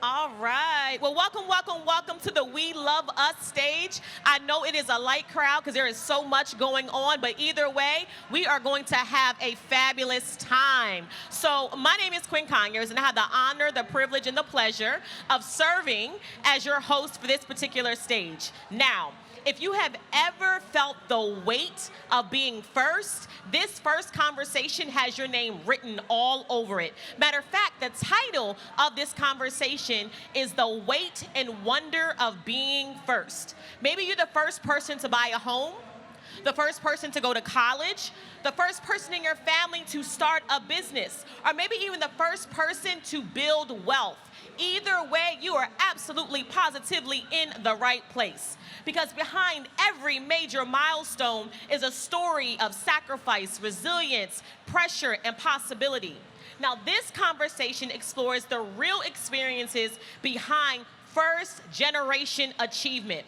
All right. Well, welcome to the We Love Us stage. I know it is a light crowd because there is so much going on, but either way, we are going to have a fabulous time. So my name is Quinn Conyers, and I have the honor, the privilege, and the pleasure of serving as your host for this particular stage. Now, if you have ever felt the weight of being first, this first conversation has your name written all over it. Matter of fact, the title of this conversation is The Weight and Wonder of Being First. Maybe you're the first person to buy a home, the first person to go to college, the first person in your family to start a business, or maybe even the first person to build wealth. Either way, you are absolutely positively in the right place. Because behind every major milestone is a story of sacrifice, resilience, pressure, and possibility. Now, this conversation explores the real experiences behind first generation achievement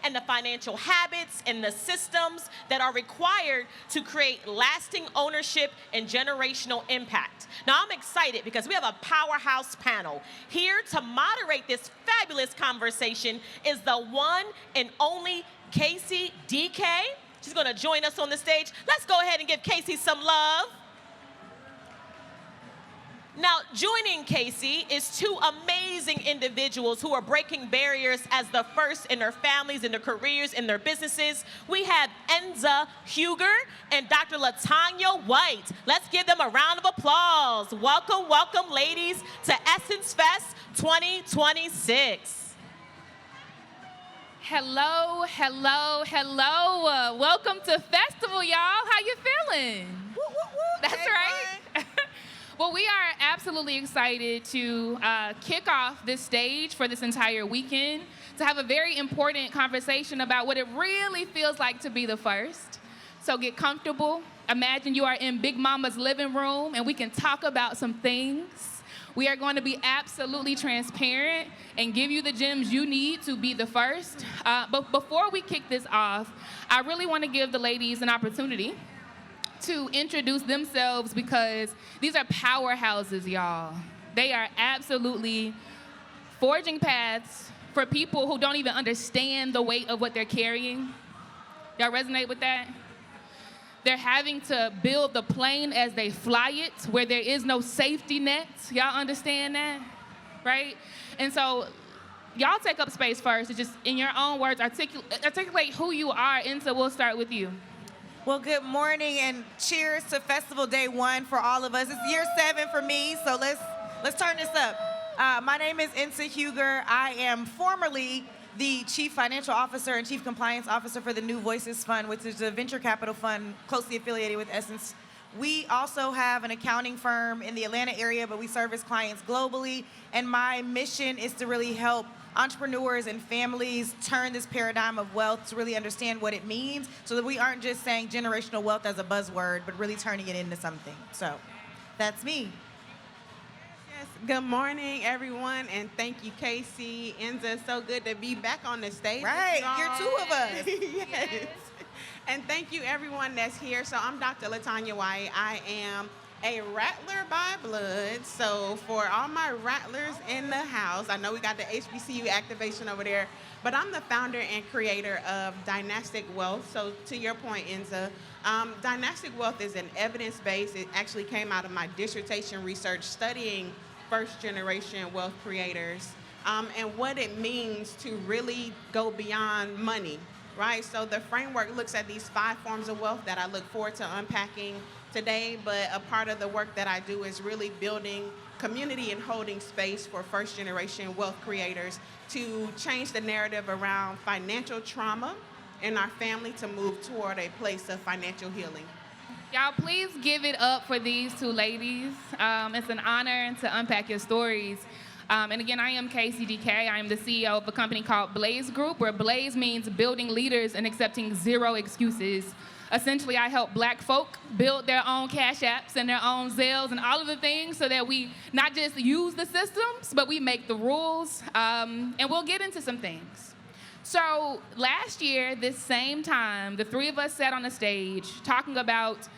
and the financial habits and the systems that are required to create lasting ownership and generational impact. Now, I'm excited because we have a powerhouse panel. Here to moderate this fabulous conversation is the one and only Casey DK. She's gonna join us on the stage. Let's go ahead and give Casey some love. Now, joining Casey is two amazing individuals who are breaking barriers as the first in their families, in their careers, in their businesses. We have Enza Huger and Dr. Latanya White. Let's give them a round of applause. Welcome, welcome, ladies, to Essence Fest 2026. Hello, hello, hello. Welcome to Festival, y'all. How you feeling? Woo, woo, woo. That's Hey, right. Well, we are absolutely excited to kick off this stage for this entire weekend to have a very important conversation about what it really feels like to be the first. So get comfortable. Imagine you are in Big Mama's living room and we can talk about some things. We are going to be absolutely transparent and give you the gems you need to be the first. But before we kick this off, I really want to give the ladies an opportunity to introduce themselves because these are powerhouses, y'all. They are absolutely forging paths for people who don't even understand the weight of what they're carrying. Y'all resonate with that? They're having to build the plane as they fly it, where there is no safety net. Y'all understand that? Right? And so y'all take up space first to just, in your own words, articulate who you are. Enza, we'll start with you. Well, good morning and cheers to Festival Day 1 for all of us. It's year 7 for me, so let's turn this up. My name is Enza Huger. I am formerly the Chief Financial Officer and Chief Compliance Officer for the New Voices Fund, which is a venture capital fund closely affiliated with Essence. We also have an accounting firm in the Atlanta area, but we service clients globally. And my mission is to really help entrepreneurs and families turn this paradigm of wealth to really understand what it means so that we aren't just saying generational wealth as a buzzword, but really turning it into something. So that's me. Yes, good morning, everyone, and thank you, Casey. Enza, so good to be back on the stage. Right, you're two of us. Yes. And thank you, everyone that's here. So I'm Dr. Latanya White. I am a Rattler by blood. So for all my Rattlers in the house, I know we got the HBCU activation over there, but I'm the founder and creator of Dynastic Wealth. So to your point, Enza, Dynastic Wealth is an evidence-based. It actually came out of my dissertation research studying first-generation wealth creators and what it means to really go beyond money, right? So the framework looks at these 5 forms of wealth that I look forward to unpacking today, but a part of the work that I do is really building community and holding space for first-generation wealth creators to change the narrative around financial trauma in our family to move toward a place of financial healing. Y'all, please give it up for these two ladies. It's an honor to unpack your stories. And again, I am Casey DK. I am the CEO of a company called Blaze Group, where Blaze means building leaders and accepting zero excuses. Essentially, I help Black folk build their own Cash Apps and their own Zelles and all of the things so that we not just use the systems, but we make the rules. And we'll get into some things. So last year, this same time, the 3 of us sat on the stage talking about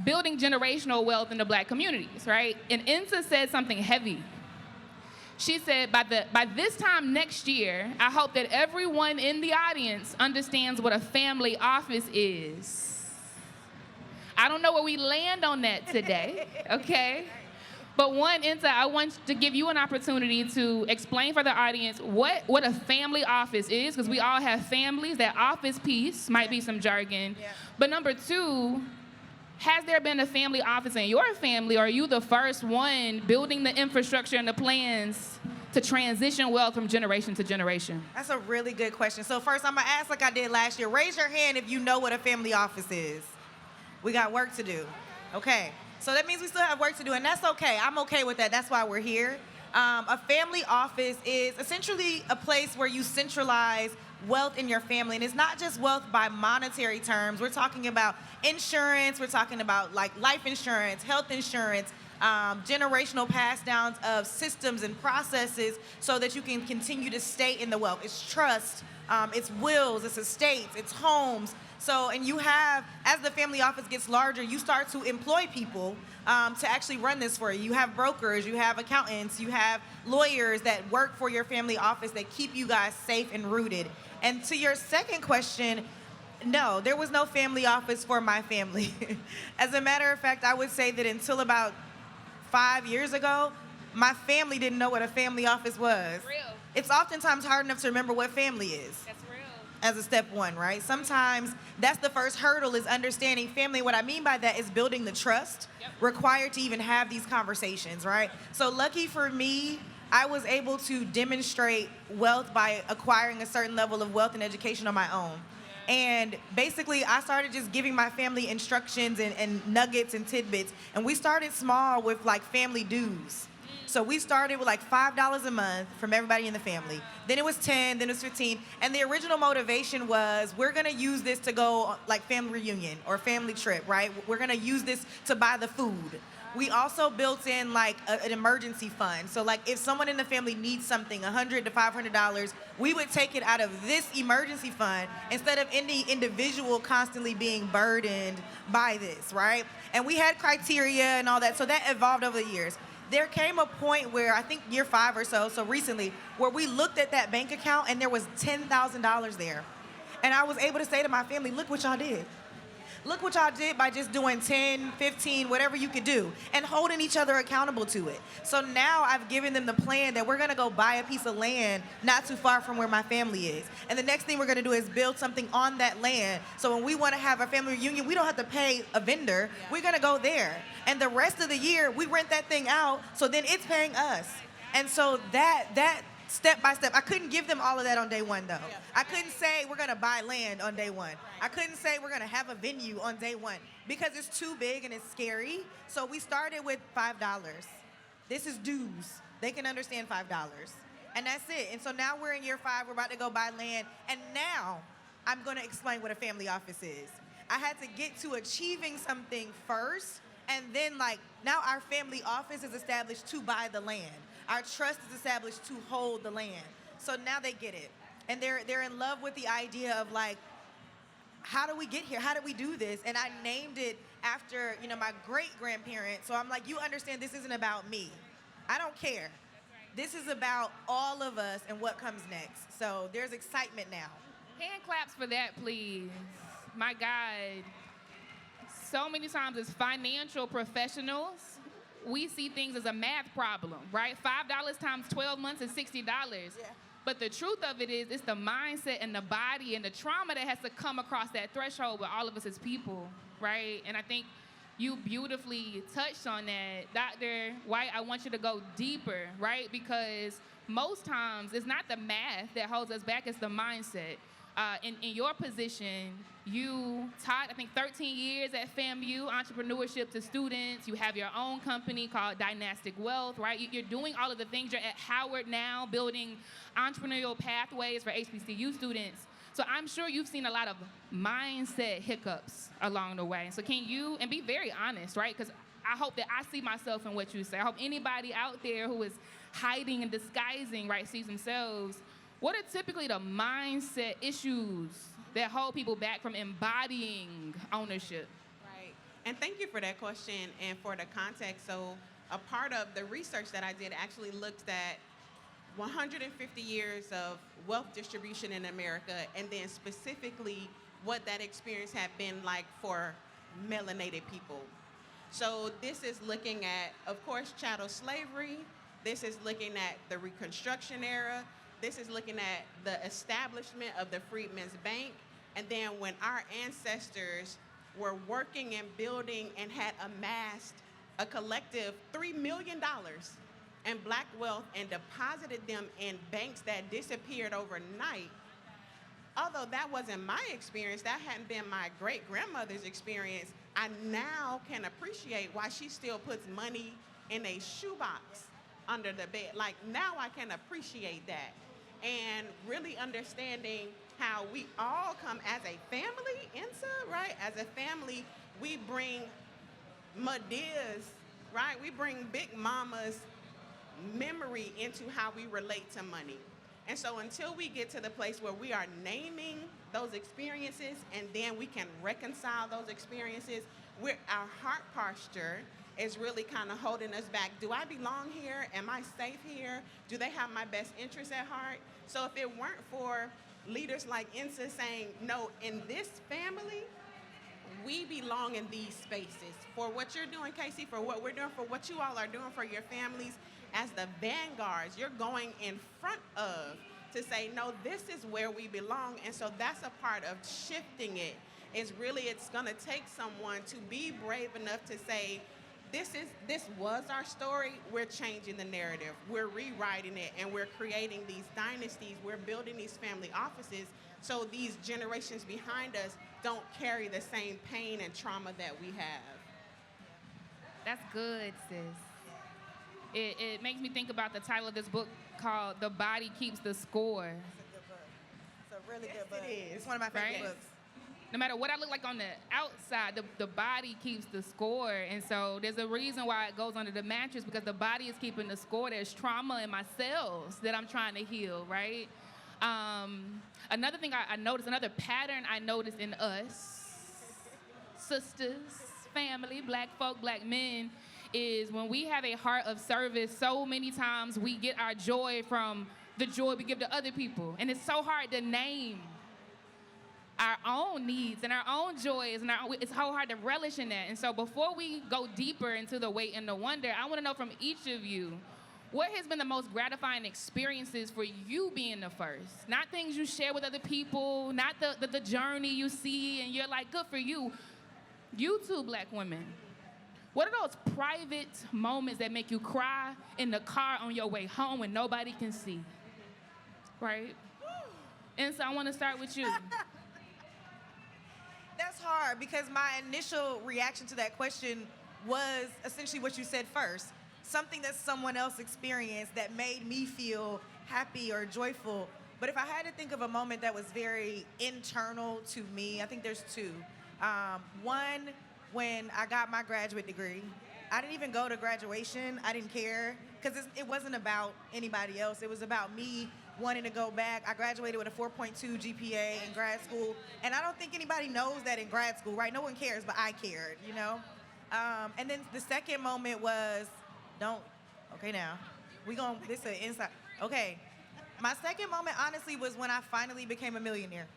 building generational wealth in the Black communities, right? And Enza said something heavy. She said, by this time next year, I hope that everyone in the audience understands what a family office is. I don't know where we land on that today, okay? But one, Inta, I want to give you an opportunity to explain for the audience what a family office is, because we all have families. That office piece might be some jargon. Yeah. But number two, has there been a family office in your family, or are you the first one building the infrastructure and the plans to transition wealth from generation to generation? That's a really good question. So first, I'm gonna ask like I did last year. Raise your hand if you know what a family office is. We got work to do. Okay. So that means we still have work to do, and that's okay. I'm okay with that. That's why we're here. A family office is essentially a place where you centralize wealth in your family. And it's not just wealth by monetary terms. We're talking about insurance. We're talking about like life insurance, health insurance, generational pass downs of systems and processes so that you can continue to stay in the wealth. It's trust, it's wills, it's estates, it's homes. So, and you have, as the family office gets larger, you start to employ people to actually run this for you. You have brokers, you have accountants, you have lawyers that work for your family office that keep you guys safe and rooted. And to your second question, no, there was no family office for my family. As a matter of fact, I would say that until about 5 years ago, my family didn't know what a family office was. Real. It's oftentimes hard enough to remember what family is. That's real. As a step one, right? Sometimes that's the first hurdle, is understanding family. What I mean by that is building the trust required to even have these conversations, right? So lucky for me, I was able to demonstrate wealth by acquiring a certain level of wealth and education on my own. And basically, I started just giving my family instructions and nuggets and tidbits. And we started small with like family dues. So we started with like $5 a month from everybody in the family. Then it was 10, then it was 15. And the original motivation was, we're gonna use this to go like family reunion or family trip, right? We're gonna use this to buy the food. We also built in like an emergency fund. So like if someone in the family needs something, $100 to $500, we would take it out of this emergency fund instead of any individual constantly being burdened by this, right? And we had criteria and all that, so that evolved over the years. There came a point where, I think year 5 or so recently, where we looked at that bank account and there was $10,000 there. And I was able to say to my family, look what y'all did. Look what y'all did by just doing 10, 15, whatever you could do, and holding each other accountable to it. So now I've given them the plan that we're gonna go buy a piece of land not too far from where my family is. And the next thing we're gonna do is build something on that land. So when we wanna have a family reunion, we don't have to pay a vendor. We're gonna go there. And the rest of the year, we rent that thing out, so then it's paying us. And so that step by step, I couldn't give them all of that on day one, though. I couldn't say we're gonna buy land on day one. I couldn't say we're gonna have a venue on day one because it's too big and it's scary. So we started with $5. This is dues. They can understand $5. And that's it. And so now we're in year 5, we're about to go buy land. And now I'm gonna explain what a family office is. I had to get to achieving something first, and then like now our family office is established to buy the land. Our trust is established to hold the land. So now they get it. And they're in love with the idea of like, how do we get here? How do we do this? And I named it after, my great-grandparents. So I'm like, you understand this isn't about me. I don't care. This is about all of us and what comes next. So there's excitement now. Hand claps for that, please. My God. So many times as financial professionals, we see things as a math problem, right? $5 times 12 months is $60. Yeah. But the truth of it is, it's the mindset and the body and the trauma that has to come across that threshold with all of us as people, right? And I think you beautifully touched on that. Dr. White, I want you to go deeper, right? Because most times it's not the math that holds us back, it's the mindset. In your position, you taught, I think, 13 years at FAMU, entrepreneurship to students. You have your own company called Dynastic Wealth, right? You're doing all of the things. You're at Howard now, building entrepreneurial pathways for HBCU students. So I'm sure you've seen a lot of mindset hiccups along the way. So can you, and be very honest, right? Because I hope that I see myself in what you say. I hope anybody out there who is hiding and disguising, right, sees themselves. What are typically the mindset issues that hold people back from embodying ownership? Right. And thank you for that question and for the context. So a part of the research that I did actually looked at 150 years of wealth distribution in America, and then specifically what that experience had been like for melanated people. So this is looking at, of course, chattel slavery. This is looking at the Reconstruction era. This is looking at the establishment of the Freedmen's Bank. And then when our ancestors were working and building and had amassed a collective $3 million in black wealth and deposited them in banks that disappeared overnight. Although that wasn't my experience, that hadn't been my great-grandmother's experience, I now can appreciate why she still puts money in a shoebox under the bed. Like, now I can appreciate that. And really understanding how we all come as a family, Insa, right? As a family, we bring Madia's, right? We bring Big Mama's memory into how we relate to money. And so until we get to the place where we are naming those experiences and then we can reconcile those experiences, our heart posture is really kind of holding us back. Do I belong here? Am I safe here? Do they have my best interests at heart? So if it weren't for leaders like Insa saying, no, in this family, we belong in these spaces. For what you're doing, Casey, for what we're doing, for what you all are doing for your families, as the vanguards, you're going in front of to say, no, this is where we belong. And so that's a part of shifting it. It's gonna take someone to be brave enough to say, this was our story, we're changing the narrative, we're rewriting it, and we're creating these dynasties, we're building these family offices so these generations behind us don't carry the same pain and trauma that we have. That's good, sis. It makes me think about the title of this book called The Body Keeps the Score. It's a good book. It's a really good book. It is. It's one of my favorite Right? books. No matter what I look like on the outside, the body keeps the score. And so there's a reason why it goes under the mattress, because the body is keeping the score. There's trauma in my cells that I'm trying to heal, right? Another thing I noticed, another pattern I noticed in us, sisters, family, black folk, black men, is when we have a heart of service, so many times we get our joy from the joy we give to other people. And it's so hard to name our own needs and our own joys, and it's so hard to relish in that. And so before we go deeper into the wait and the wonder, I want to know from each of you, what has been the most gratifying experiences for you being the first? Not things you share with other people, not the journey you see and you're like, good for you. You two black women, what are those private moments that make you cry in the car on your way home when nobody can see? Right? And so I want to start with you. That's hard because my initial reaction to that question was essentially what you said first. Something that someone else experienced that made me feel happy or joyful. But if I had to think of a moment that was very internal to me, I think there's two. One, when I got my graduate degree. I didn't even go to graduation. I didn't care because it wasn't about anybody else. It was about me wanting to go back. I graduated with a 4.2 GPA in grad school, and I don't think anybody knows that in grad school, right? No one cares, but I cared, you know? And then the second moment was, okay now, this is an inside. Okay, my second moment honestly was when I finally became a millionaire.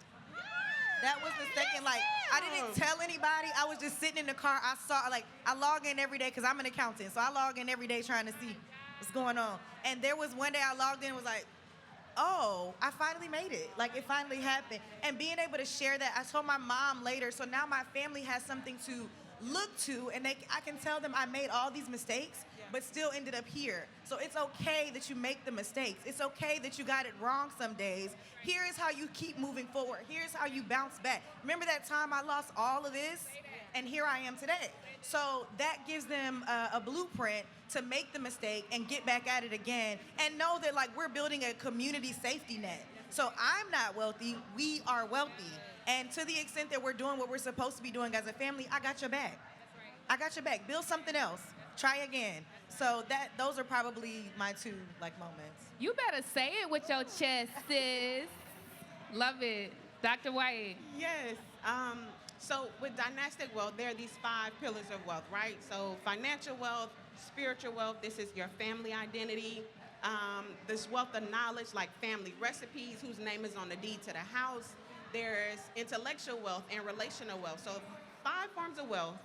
That was the second, I didn't tell anybody. I was just sitting in the car. I log in every day because I'm an accountant. So I log in every day trying to see what's going on. And there was one day I logged in and was like, oh, I finally made it. Like, it finally happened. And being able to share that, I told my mom later. So now my family has something to look to, and I can tell them I made all these mistakes, but still ended up here. So it's okay that you make the mistakes. It's okay that you got it wrong some days. Here is how you keep moving forward. Here's how you bounce back. Remember that time I lost all of this, and here I am today. So that gives them a blueprint to make the mistake and get back at it again, and know that we're building a community safety net. So I'm not wealthy, we are wealthy. And to the extent that we're doing what we're supposed to be doing as a family, I got your back. I got your back. Build something else. Try again. So those are probably my two moments. You better say it with your chest, sis. Love it. Dr. White. Yes. So with dynastic wealth, there are these 5 pillars of wealth, right? So financial wealth, spiritual wealth, this is your family identity. This wealth of knowledge, like family recipes, whose name is on the deed to the house. There's intellectual wealth and relational wealth. So 5 forms of wealth,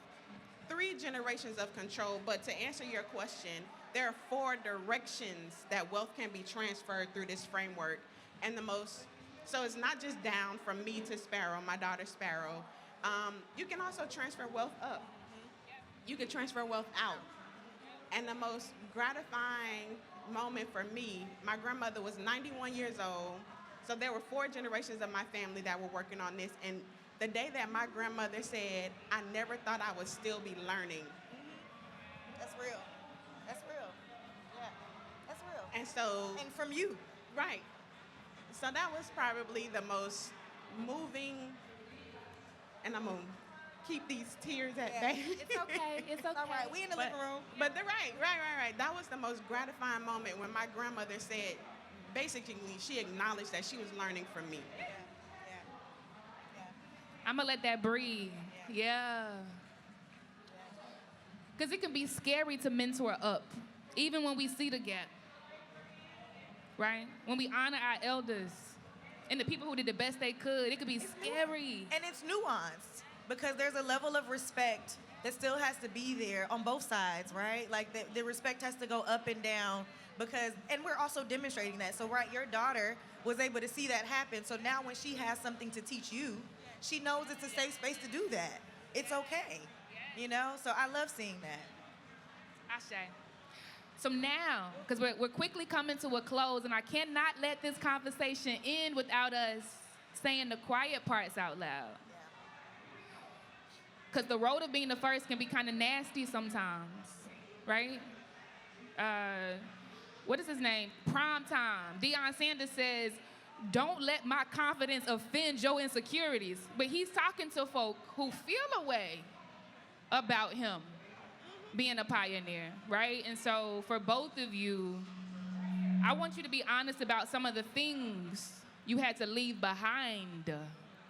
3 generations of control. But to answer your question, there are 4 directions that wealth can be transferred through this framework. And so it's not just down from me to Sparrow, my daughter Sparrow. You can also transfer wealth up. You can transfer wealth out. And the most gratifying moment for me, my grandmother was 91 years old. So there were 4 generations of my family that were working on this. And the day that my grandmother said, I never thought I would still be learning. That's real. That's real. Yeah, that's real. And so, And from you. right. So that was probably the most moving, and I'm going to keep these tears at Yeah. bay. It's okay. It's okay. All right, we in the living room. But they're right. That was the most gratifying moment when my grandmother said, basically, she acknowledged that she was learning from me. Yeah, yeah, yeah. I'm going to let that breathe. Yeah. Because it can be scary to mentor up, even when we see the gap. Right? When we honor our elders and the people who did the best they could, it could be scary. And it's nuanced because there's a level of respect that still has to be there on both sides, right? Like the respect has to go up and down because, and we're also demonstrating that. So, right, your daughter was able to see that happen. So now when she has something to teach you, she knows it's a safe space to do that. It's okay, you know? So I love seeing that. Ashe. So now, because we're quickly coming to a close, and I cannot let this conversation end without us saying the quiet parts out loud. Because the road of being the first can be kind of nasty sometimes, right? What is his name? Prime time. Deion Sanders says, don't let my confidence offend your insecurities. But he's talking to folk who feel a way about him being a pioneer, right? And so for both of you, I want you to be honest about some of the things you had to leave behind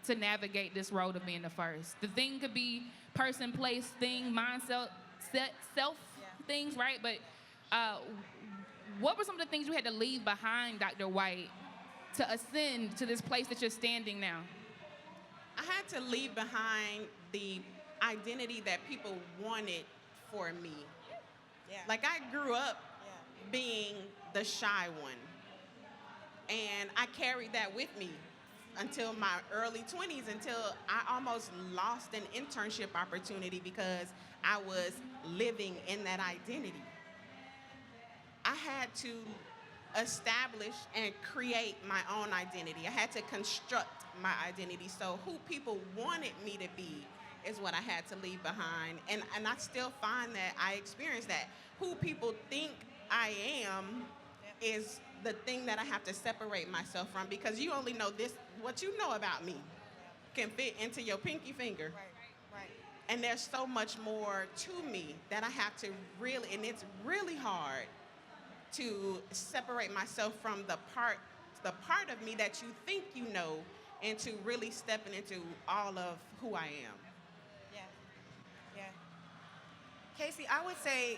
to navigate this road of being the first. The thing could be person, place, thing, mindset, self things, right? But what were some of the things you had to leave behind, Dr. White, to ascend to this place that you're standing now? I had to leave behind the identity that people wanted for me. Yeah. Like I grew up being the shy one. And I carried that with me until my early 20s, until I almost lost an internship opportunity because I was living in that identity. I had to establish and create my own identity. I had to construct my identity. So who people wanted me to be is what I had to leave behind. And I still find that I experience that. Who people think I am is the thing that I have to separate myself from, because you only know this, what you know about me can fit into your pinky finger. Right. And there's so much more to me that I have to really, and it's really hard to separate myself from the part of me that you think you know, and to really stepping into all of who I am. Yeah. Casey, I would say,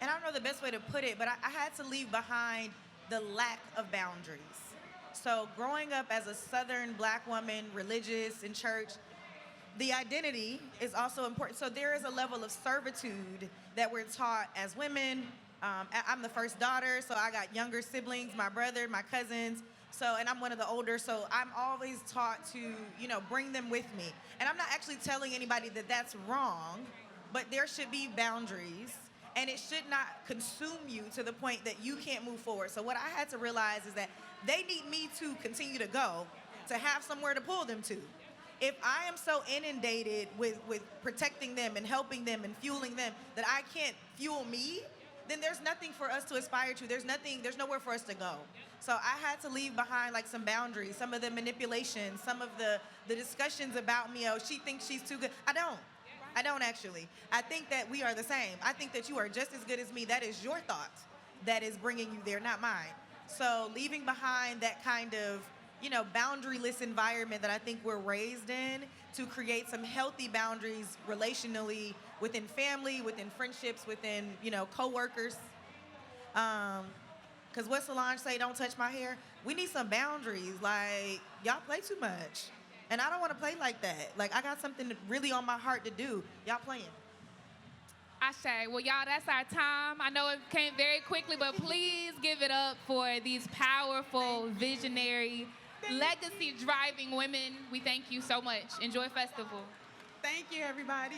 and I don't know the best way to put it, but I had to leave behind the lack of boundaries. So growing up as a Southern Black woman, religious in church, the identity is also important. So there is a level of servitude that we're taught as women. I'm the first daughter, so I got younger siblings, my brother, my cousins. So, and I'm one of the older, so I'm always taught to, bring them with me. And I'm not actually telling anybody that that's wrong, but there should be boundaries, and it should not consume you to the point that you can't move forward. So what I had to realize is that they need me to continue to go, to have somewhere to pull them to. If I am so inundated with protecting them and helping them and fueling them that I can't fuel me, then there's nothing for us to aspire to. There's nowhere for us to go. So I had to leave behind like some boundaries, some of the manipulation, some of the discussions about me. Oh, she thinks she's too good. I don't actually. I think that we are the same. I think that you are just as good as me. That is your thought that is bringing you there, not mine. So leaving behind that kind of, boundaryless environment that I think we're raised in to create some healthy boundaries relationally within family, within friendships, within, coworkers. Because what Solange say, don't touch my hair. We need some boundaries. Like, y'all play too much. And I don't want to play like that. Like, I got something really on my heart to do. Y'all playing. Ashe. Well, y'all, that's our time. I know it came very quickly, but please give it up for these powerful, visionary, legacy-driving women. We thank you so much. Enjoy festival. Thank you, everybody.